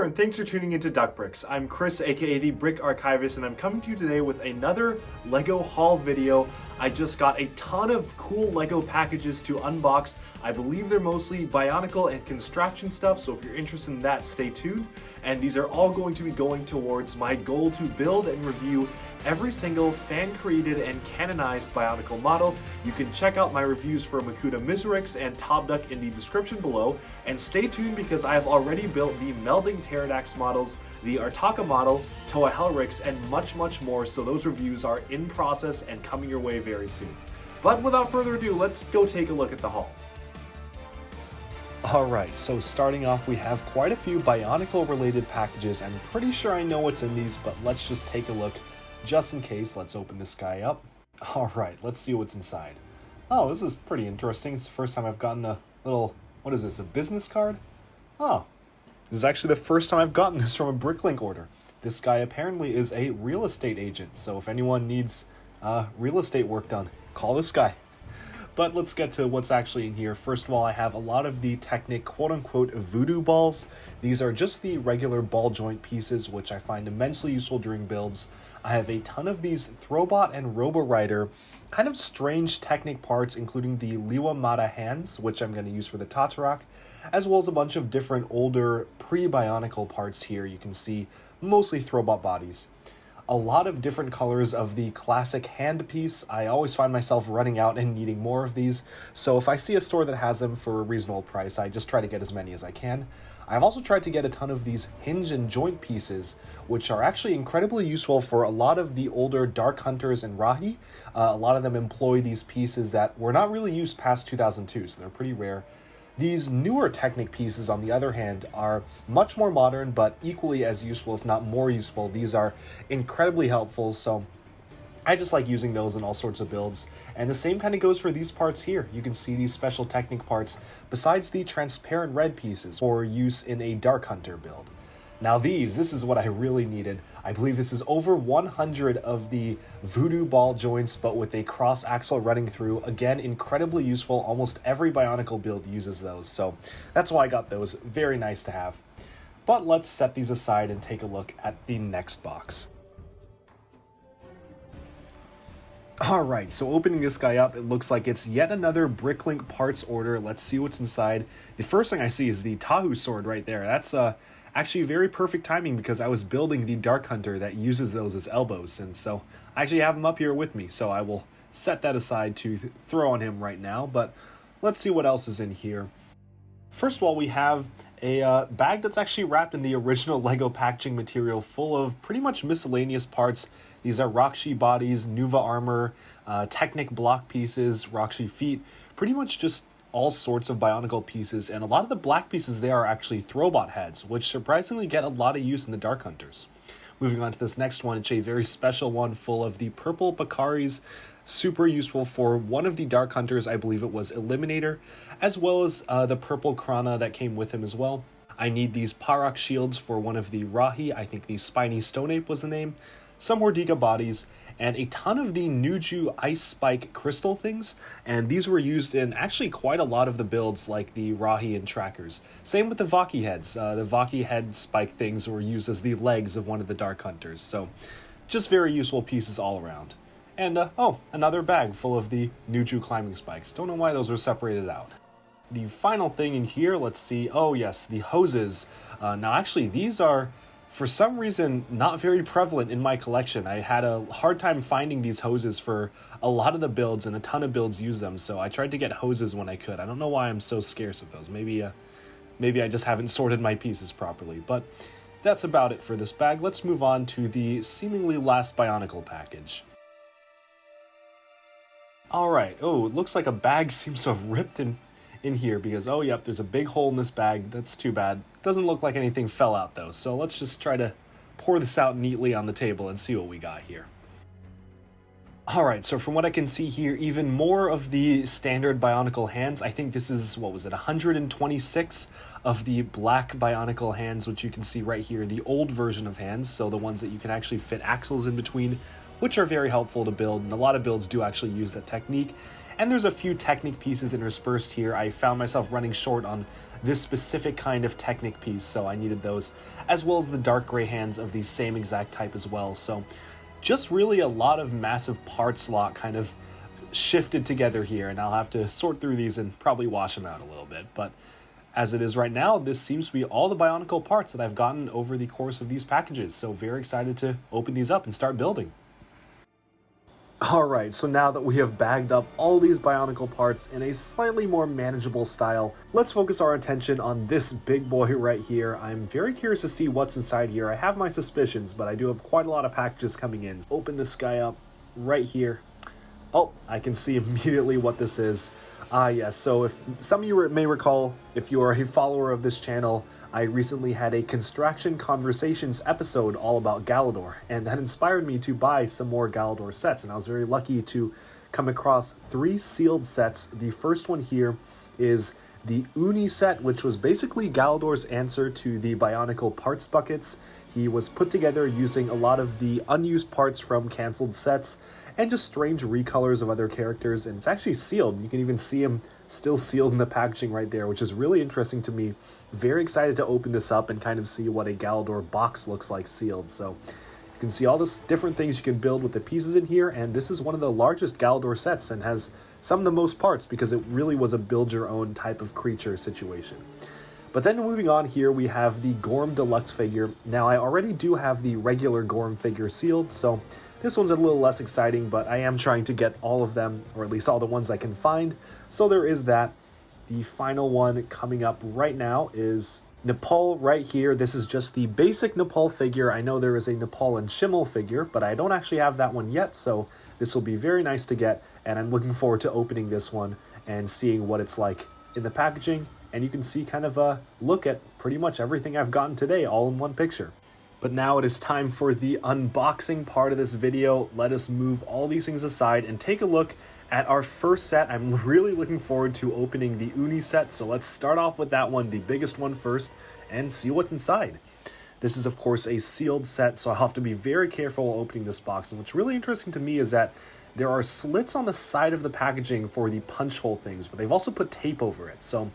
there, and thanks for tuning into Duck Bricks. I'm Chris, aka the Brick Archivist, and I'm coming to you today with another LEGO haul video. I just got a ton of cool LEGO packages to unbox. I believe they're mostly Bionicle and Constraction stuff, so if you're interested in that, stay tuned. And these are all going to be going towards my goal to build and review every single fan-created and canonized Bionicle model. You can check out my reviews for Makuta Miserix and Top Duck in the description below, and stay tuned because I have already built the Melding Pterodax models, the Artaka model, Toa Helrix, and much more, so those reviews are in process and coming your way very soon. But without further ado, let's go take a look at the haul. Alright, so starting off we have quite a few Bionicle related packages. I'm pretty sure I know what's in these, but let's just take a look. Just in case, let's open this guy up. Alright, let's see what's inside. Oh, this is pretty interesting. It's the first time I've gotten a little, what is this, a business card? Oh, this is actually the first time I've gotten this from a Bricklink order. This guy apparently is a real estate agent, so if anyone needs real estate work done, call this guy. But let's get to what's actually in here. First of all, I have a lot of the Technic quote-unquote voodoo balls. These are just the regular ball joint pieces, which I find immensely useful during builds. I have a ton of these Throwbot and Robo-Rider kind of strange Technic parts, including the Liwa Mata hands, which I'm going to use for the Tatarak, as well as a bunch of different older pre-Bionicle parts here. You can see mostly Throwbot bodies. A lot of different colors of the classic hand piece. I always find myself running out and needing more of these, so if I see a store that has them for a reasonable price, I just try to get as many as I can. I've also tried to get a ton of these hinge and joint pieces, which are actually incredibly useful for a lot of the older Dark Hunters and Rahi. A lot of them employ these pieces that were not really used past 2002, so they're pretty rare. These newer Technic pieces, on the other hand, are much more modern, but equally as useful, if not more useful. These are incredibly helpful, so I just like using those in all sorts of builds. And the same kind of goes for these parts here. You can see these special Technic parts, besides the transparent red pieces, for use in a Dark Hunter build. Now this is what I really needed. I believe this is over 100 of the voodoo ball joints, but with a cross axle running through. Again, incredibly useful. Almost every Bionicle build uses those, so that's why I got those. Very nice to have. But let's set these aside and take a look at the next box. Alright, so opening this guy up, it looks like it's yet another Bricklink parts order. Let's see what's inside. The first thing I see is the Tahu sword right there. That's actually very perfect timing because I was building the Dark Hunter that uses those as elbows, and so I actually have him up here with me, so I will set that aside to throw on him right now. But let's see what else is in here. First of all, we have a bag that's actually wrapped in the original LEGO packaging material, full of pretty much miscellaneous parts. These are Rakshi bodies, Nuva armor, Technic block pieces, Rakshi feet, pretty much just all sorts of Bionicle pieces, and a lot of the black pieces there are actually Throwbot heads, which surprisingly get a lot of use in the Dark Hunters. Moving on to this next one, it's a very special one full of the purple Pakaris, super useful for one of the Dark Hunters, I believe it was Eliminator, as well as the purple Krana that came with him as well. I need these Parak shields for one of the Rahi, I think the Spiny Stone Ape was the name, some Hordiga bodies, and a ton of the Nuju Ice Spike crystal things, and these were used in actually quite a lot of the builds like the Rahi and Trackers. Same with the Vaki heads. The Vaki head spike things were used as the legs of one of the Dark Hunters, so just very useful pieces all around. And oh, another bag full of the Nuju climbing spikes. Don't know why those were separated out. The final thing in here, let's see, oh yes, the hoses. Now actually these are, for some reason, not very prevalent in my collection. I had a hard time finding these hoses for a lot of the builds, and a ton of builds use them, so I tried to get hoses when I could. I don't know why I'm so scarce of those. Maybe I just haven't sorted my pieces properly, but that's about it for this bag. Let's move on to the seemingly last Bionicle package. Alright, oh, it looks like a bag seems to have ripped in here because, oh yep, there's a big hole in this bag. That's too bad. Doesn't look like anything fell out though, so let's just try to pour this out neatly on the table and see what we got here. Alright, so from what I can see here, even more of the standard Bionicle hands. I think this is, what was it, 126 of the black Bionicle hands, which you can see right here, the old version of hands, so the ones that you can actually fit axles in between, which are very helpful to build, and a lot of builds do actually use that technique. And there's a few Technic pieces interspersed here. I found myself running short on this specific kind of Technic piece, so I needed those, as well as the dark gray hands of the same exact type as well. So just really a lot of massive part slot kind of shifted together here, and I'll have to sort through these and probably wash them out a little bit. But as it is right now, this seems to be all the Bionicle parts that I've gotten over the course of these packages, so very excited to open these up and start building. Alright, so now that we have bagged up all these Bionicle parts in a slightly more manageable style, let's focus our attention on this big boy right here. I'm very curious to see what's inside here. I have my suspicions, but I do have quite a lot of packages coming in. Open this guy up right here. Oh, I can see immediately what this is. Yes, so if some of you may recall, if you are a follower of this channel, I recently had a Constraction Conversations episode all about Galidor, and that inspired me to buy some more Galidor sets, and I was very lucky to come across 3 sealed sets. The first one here is the Uni Set, which was basically Galidor's answer to the Bionicle parts buckets. He was put together using a lot of the unused parts from canceled sets, and just strange recolors of other characters, and it's actually sealed. You can even see him still sealed in the packaging right there, which is really interesting to me. Very excited to open this up and kind of see what a Galidor box looks like sealed. So you can see all this different things you can build with the pieces in here, and this is one of the largest Galidor sets and has some of the most parts because it really was a build your own type of creature situation. But then moving on here, we have the Gorm Deluxe figure. Now I already do have the regular Gorm figure sealed, so this one's a little less exciting, but I am trying to get all of them, or at least all the ones I can find. So there is that. The final one coming up right now is Nepal right here. This is just the basic Nepal figure. I know there is a Nepal and Schimmel figure, but I don't actually have that one yet, so this will be very nice to get, and I'm looking forward to opening this one and seeing what it's like in the packaging. And you can see kind of a look at pretty much everything I've gotten today all in one picture. But now it is time for the unboxing part of this video. Let us move all these things aside and take a look at our first set. I'm really looking forward to opening the Uni Set, so let's start off with that one, the biggest one first, and see what's inside. This is of course a sealed set, so I'll have to be very careful while opening this box. And what's really interesting to me is that there are slits on the side of the packaging for the punch hole things, but they've also put tape over it. So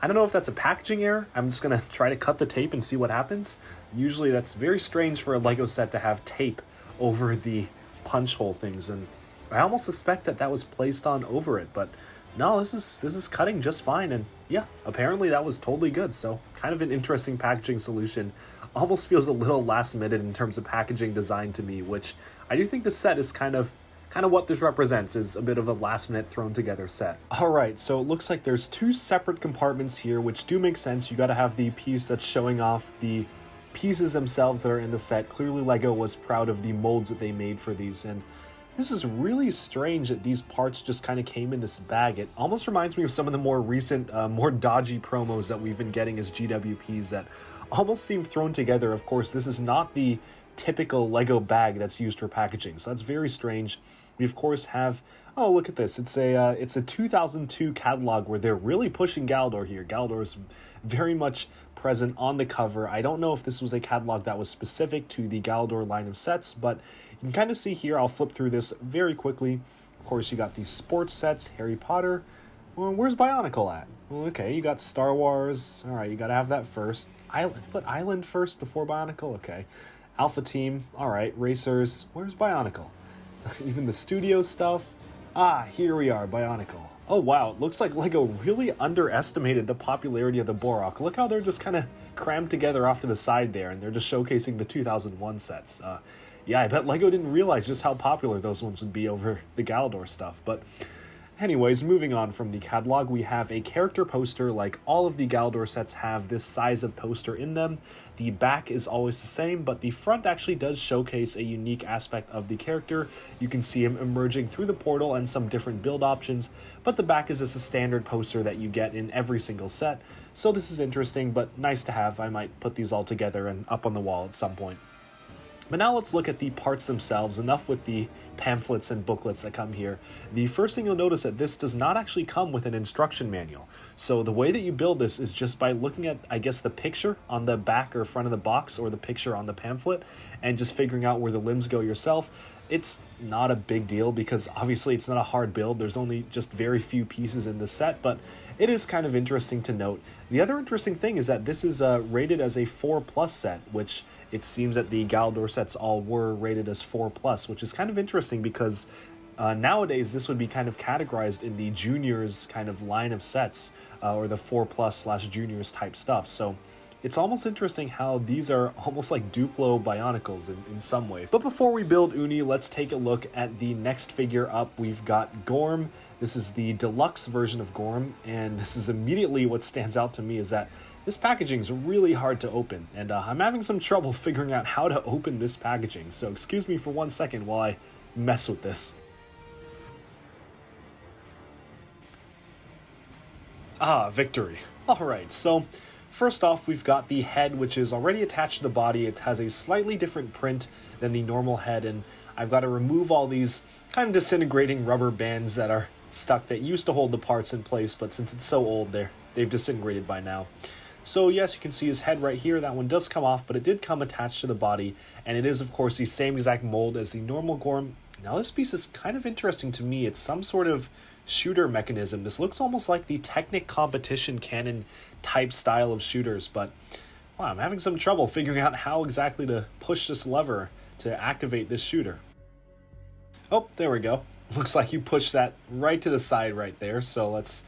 I don't know if that's a packaging error. I'm just gonna try to cut the tape and see what happens. Usually that's very strange for a Lego set to have tape over the punch hole things, and I almost suspect that that was placed on over it, but no, this is cutting just fine, and yeah, apparently that was totally good. So kind of an interesting packaging solution. Almost feels a little last minute in terms of packaging design to me, which I do think the set is kind of what this represents, is a bit of a last minute thrown together set. Alright, so it looks like there's 2 separate compartments here, which do make sense. You gotta have the piece that's showing off the pieces themselves that are in the set. Clearly Lego was proud of the molds that they made for these, and this is really strange that these parts just kind of came in this bag. It almost reminds me of some of the more recent, more dodgy promos that we've been getting as GWPs that almost seem thrown together. Of course, this is not the typical Lego bag that's used for packaging, so that's very strange. We of course have, oh look at this, it's a 2002 catalog where they're really pushing Galidor here. Galidor is very much present on the cover. I don't know if this was a catalog that was specific to the Galidor line of sets, but you can kind of see here, I'll flip through this very quickly. Of course, you got these sports sets, Harry Potter. Well, where's Bionicle at? Well, okay, you got Star Wars. All right, you got to have that first. Put Island first before Bionicle? Okay. Alpha Team. All right, Racers. Where's Bionicle? Even the studio stuff. Ah, here we are, Bionicle. Oh, wow, it looks like Lego really underestimated the popularity of the Borok. Look how they're just kind of crammed together off to the side there, and they're just showcasing the 2001 sets. Yeah, I bet Lego didn't realize just how popular those ones would be over the Galidor stuff. But anyways, moving on from the catalog, we have a character poster. Like all of the Galidor sets have this size of poster in them. The back is always the same, but the front actually does showcase a unique aspect of the character. You can see him emerging through the portal and some different build options, but the back is just a standard poster that you get in every single set. So this is interesting, but nice to have. I might put these all together and up on the wall at some point. But now let's look at the parts themselves. Enough with the pamphlets and booklets that come here. The first thing you'll notice that this does not actually come with an instruction manual. So the way that you build this is just by looking at, I guess, the picture on the back or front of the box or the picture on the pamphlet and just figuring out where the limbs go yourself. It's not a big deal because obviously it's not a hard build. There's only just very few pieces in the set, but it is kind of interesting to note. The other interesting thing is that this is rated as a 4+ set, which it seems that the Galidor sets all were rated as 4+, which is kind of interesting because nowadays this would be kind of categorized in the juniors kind of line of sets, or the 4+/juniors type stuff. So it's almost interesting how these are almost like Duplo Bionicles in some way. But before we build Uni, let's take a look at the next figure up. We've got Gorm. This is the deluxe version of Gorm, and this is immediately what stands out to me is that this packaging is really hard to open, and I'm having some trouble figuring out how to open this packaging. So excuse me for 1 second while I mess with this. Ah, victory. Alright, so first off, we've got the head, which is already attached to the body. It has a slightly different print than the normal head, and I've got to remove all these kind of disintegrating rubber bands that are stuck that used to hold the parts in place, but since it's so old, they've disintegrated by now. So yes, you can see his head right here. That one does come off, but it did come attached to the body, and it is, of course, the same exact mold as the normal Gorm. Now, this piece is kind of interesting to me. It's some sort of shooter mechanism. This looks almost like the Technic competition cannon type style of shooters, but wow, I'm having some trouble figuring out how exactly to push this lever to activate this shooter. Oh, there we go. Looks like you push that right to the side right there, so let's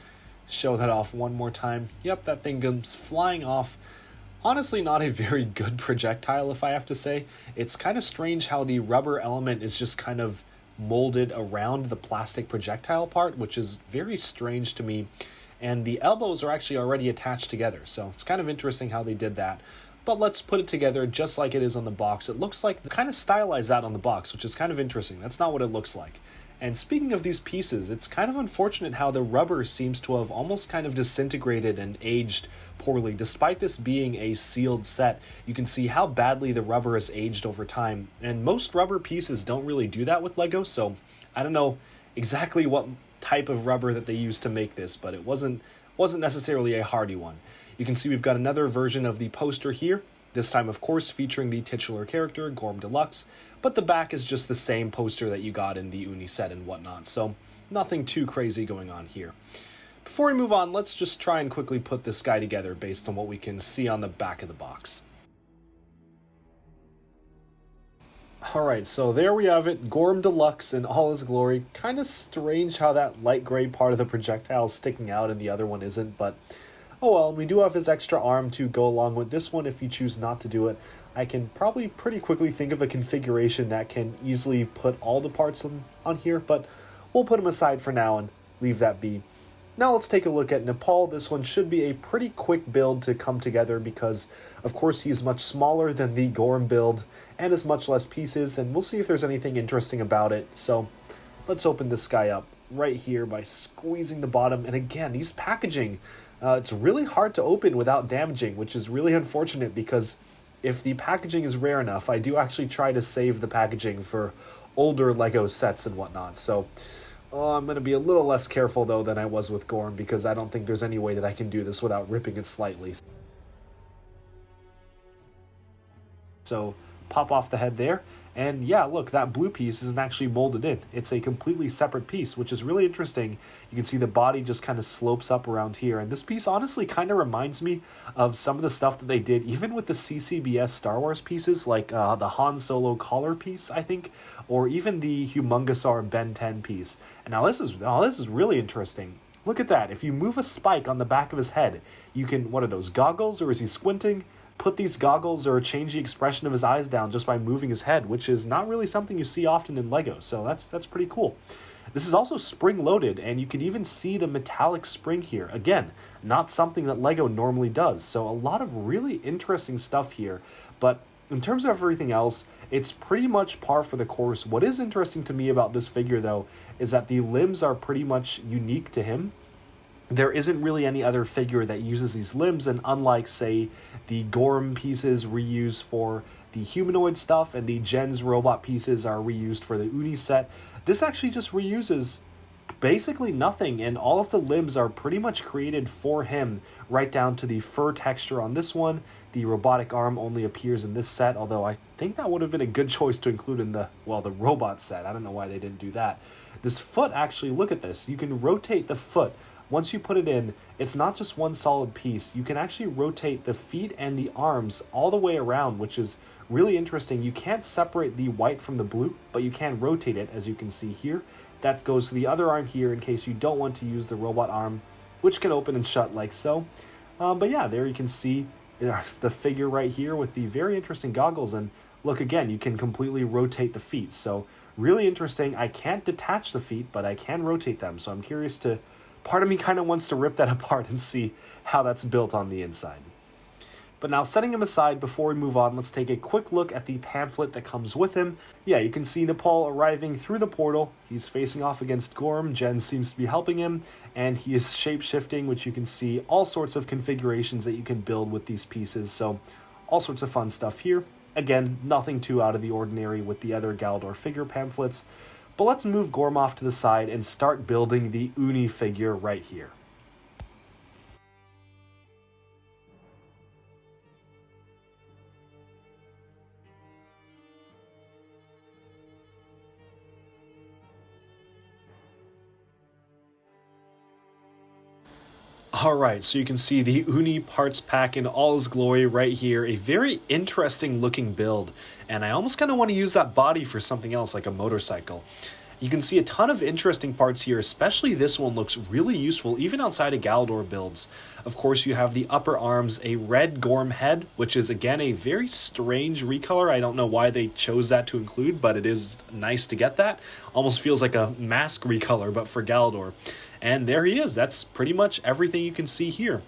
show that off one more time. Yep, that thing comes flying off. Honestly, not a very good projectile, if I have to say. It's kind of strange how the rubber element is just kind of molded around the plastic projectile part, which is very strange to me. And the elbows are actually already attached together, so it's kind of interesting how they did that. But let's put it together just like it is on the box. It looks like kind of stylized out on the box, which is kind of interesting. That's not what it looks like. And speaking of these pieces, it's kind of unfortunate how the rubber seems to have almost kind of disintegrated and aged poorly. Despite this being a sealed set, you can see how badly the rubber has aged over time. And most rubber pieces don't really do that with Lego, so I don't know exactly what type of rubber that they used to make this, but it wasn't necessarily a hardy one. You can see we've got another version of the poster here, this time of course featuring the titular character, Gorm Deluxe, but the back is just the same poster that you got in the Uni set and whatnot, so nothing too crazy going on here. Before we move on, let's just try and quickly put this guy together based on what we can see on the back of the box. Alright, so there we have it, Gorm Deluxe in all his glory. Kind of strange how that light gray part of the projectile is sticking out and the other one isn't, but oh well, we do have his extra arm to go along with this one if you choose not to do it. I can probably pretty quickly think of a configuration that can easily put all the parts on here, but we'll put them aside for now and leave that be. Now let's take a look at Nepal. This one should be a pretty quick build to come together because, of course, he's much smaller than the Gorm build and has much less pieces, and we'll see if there's anything interesting about it. So let's open this guy up right here by squeezing the bottom. And again, these packaging, it's really hard to open without damaging, which is really unfortunate because if the packaging is rare enough, I do actually try to save the packaging for older Lego sets and whatnot. So I'm going to be a little less careful, though, than I was with Gorm, because I don't think there's any way that I can do this without ripping it slightly. So pop off the head there. And yeah, look, that blue piece isn't actually molded in. It's a completely separate piece, which is really interesting. You can see the body just kind of slopes up around here. And this piece honestly kind of reminds me of some of the stuff that they did, even with the CCBS Star Wars pieces, like the Han Solo collar piece, I think, or even the Humongousaur Ben 10 piece. And now this is really interesting. Look at that. If you move a spike on the back of his head, you can, what are those, goggles, or is he squinting? Put these goggles or change the expression of his eyes down just by moving his head, which is not really something you see often in Lego, so that's pretty cool. This is also spring-loaded, and you can even see the metallic spring here. Again, not something that Lego normally does, so a lot of really interesting stuff here. But in terms of everything else, it's pretty much par for the course. What is interesting to me about this figure, though, is that the limbs are pretty much unique to him. There isn't really any other figure that uses these limbs, and unlike, say, the Gorm pieces reused for the humanoid stuff and the Jen's robot pieces are reused for the Uni set, this actually just reuses basically nothing, and all of the limbs are pretty much created for him, right down to the fur texture on this one. The robotic arm only appears in this set, although I think that would have been a good choice to include in the robot set. I don't know why they didn't do that. This foot, actually, look at this. You can rotate the foot once you put it in, it's not just one solid piece. You can actually rotate the feet and the arms all the way around, which is really interesting. You can't separate the white from the blue, but you can rotate it, as you can see here. That goes to the other arm here in case you don't want to use the robot arm, which can open and shut like so. But yeah, there you can see the figure right here with the very interesting goggles. And look, again, you can completely rotate the feet. So really interesting. I can't detach the feet, but I can rotate them. So I'm curious to, part of me kind of wants to rip that apart and see how that's built on the inside. But now, setting him aside, before we move on, let's take a quick look at the pamphlet that comes with him. Yeah, you can see Nepal arriving through the portal. He's facing off against Gorm. Jen seems to be helping him, and he is shape-shifting, which you can see all sorts of configurations that you can build with these pieces. So all sorts of fun stuff here. Again, nothing too out of the ordinary with the other Galidor figure pamphlets. But let's move Gorm off to the side and start building the Uni figure right here. Alright, so you can see the Uni Parts Pack in all its glory right here. A very interesting looking build, and I almost kind of want to use that body for something else, like a motorcycle. You can see a ton of interesting parts here, especially this one looks really useful, even outside of Galidor builds. Of course, you have the upper arms, a red Gorm head, which is, again, a very strange recolor. I don't know why they chose that to include, but it is nice to get that. Almost feels like a mask recolor, but for Galidor. And there he is. That's pretty much everything you can see here.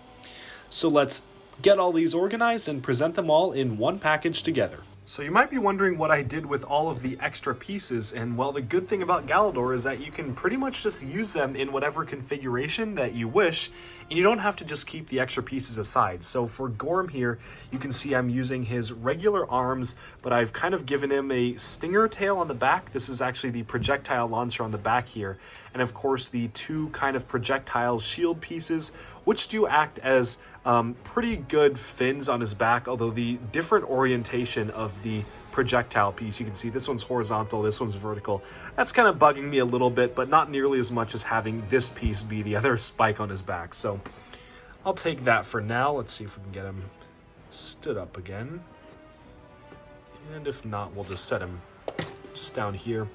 So let's get all these organized and present them all in one package together. So you might be wondering what I did with all of the extra pieces, and well, the good thing about Galidor is that you can pretty much just use them in whatever configuration that you wish, and you don't have to just keep the extra pieces aside. So for Gorm here, you can see I'm using his regular arms, but I've kind of given him a stinger tail on the back. This is actually the projectile launcher on the back here, and of course the two kind of projectile shield pieces, which do act as pretty good fins on his back, although the different orientation of the projectile piece, you can see this one's horizontal, this one's vertical. That's kind of bugging me a little bit, but not nearly as much as having this piece be the other spike on his back. So I'll take that for now. Let's see if we can get him stood up again. And if not, we'll just set him just down here.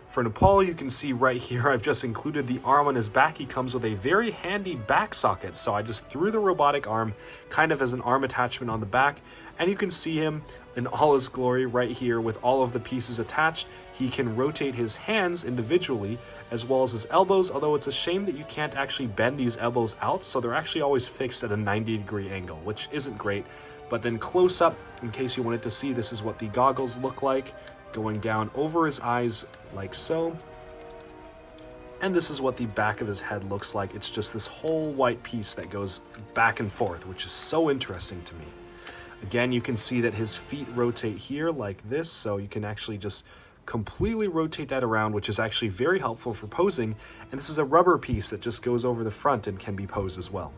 For Nepal, you can see right here, I've just included the arm on his back. He comes with a very handy back socket, so I just threw the robotic arm kind of as an arm attachment on the back, and you can see him in all his glory right here with all of the pieces attached. He can rotate his hands individually as well as his elbows, although it's a shame that you can't actually bend these elbows out, so they're actually always fixed at a 90-degree angle, which isn't great. But then close up, in case you wanted to see, this is what the goggles look like, going down over his eyes like so. And this is what the back of his head looks like. It's just this whole white piece that goes back and forth, which is so interesting to me. Again, you can see that his feet rotate here like this, so you can actually just completely rotate that around, which is actually very helpful for posing. And this is a rubber piece that just goes over the front and can be posed as well.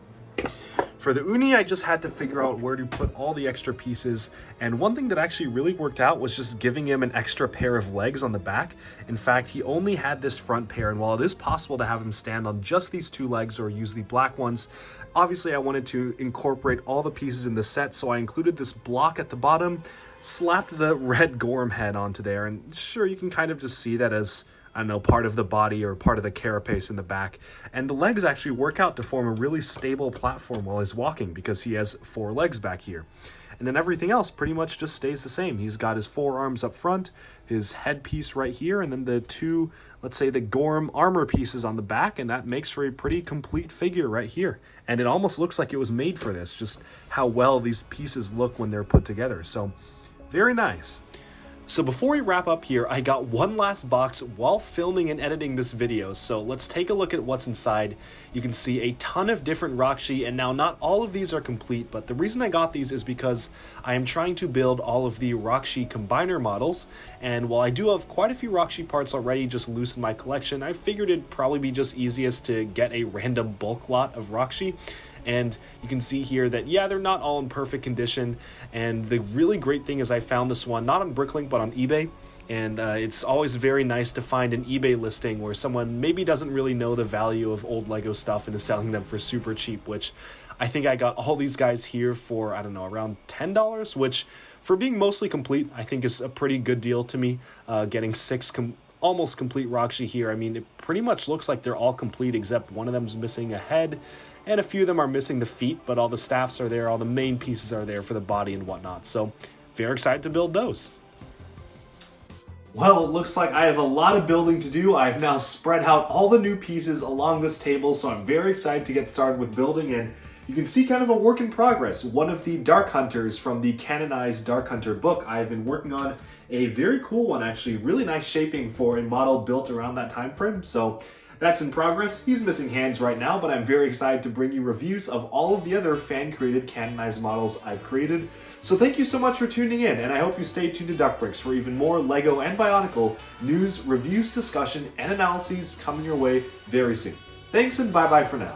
For the Uni, I just had to figure out where to put all the extra pieces, and one thing that actually really worked out was just giving him an extra pair of legs on the back. In fact, he only had this front pair, and while it is possible to have him stand on just these two legs or use the black ones, obviously I wanted to incorporate all the pieces in the set, so I included this block at the bottom, slapped the red Gorm head onto there, and sure, you can kind of just see that as, I don't know, part of the body or part of the carapace in the back. And the legs actually work out to form a really stable platform while he's walking because he has 4 legs back here. And then everything else pretty much just stays the same. He's got his 4 arms up front, his headpiece right here, and then the 2, let's say the Gorm armor pieces on the back, and that makes for a pretty complete figure right here. And it almost looks like it was made for this, just how well these pieces look when they're put together. So very nice. So before we wrap up here, I got one last box while filming and editing this video, so let's take a look at what's inside. You can see a ton of different Rakshi, and now not all of these are complete, but the reason I got these is because I am trying to build all of the Rakshi combiner models, and while I do have quite a few Rakshi parts already just loose in my collection, I figured it'd probably be just easiest to get a random bulk lot of Rakshi. And you can see here that, yeah, they're not all in perfect condition. And the really great thing is I found this one, not on Bricklink, but on eBay. And it's always very nice to find an eBay listing where someone maybe doesn't really know the value of old Lego stuff and is selling them for super cheap, which I think I got all these guys here for, I don't know, around $10, which for being mostly complete, I think is a pretty good deal to me. Getting 6 almost complete Rakshi here. I mean, it pretty much looks like they're all complete except one of them's missing a head, and a few of them are missing the feet, but all the staffs are there, all the main pieces are there for the body and whatnot. So very excited to build those. Well, it looks like I have a lot of building to do. I've now spread out all the new pieces along this table, so I'm very excited to get started with building, and you can see kind of a work in progress. One of the Dark Hunters from the canonized Dark Hunter book, I've been working on a very cool one, actually. Really nice shaping for a model built around that time frame, so that's in progress. He's missing hands right now, but I'm very excited to bring you reviews of all of the other fan-created canonized models I've created. So thank you so much for tuning in, and I hope you stay tuned to Duckbricks for even more LEGO and Bionicle news, reviews, discussion, and analyses coming your way very soon. Thanks, and bye-bye for now.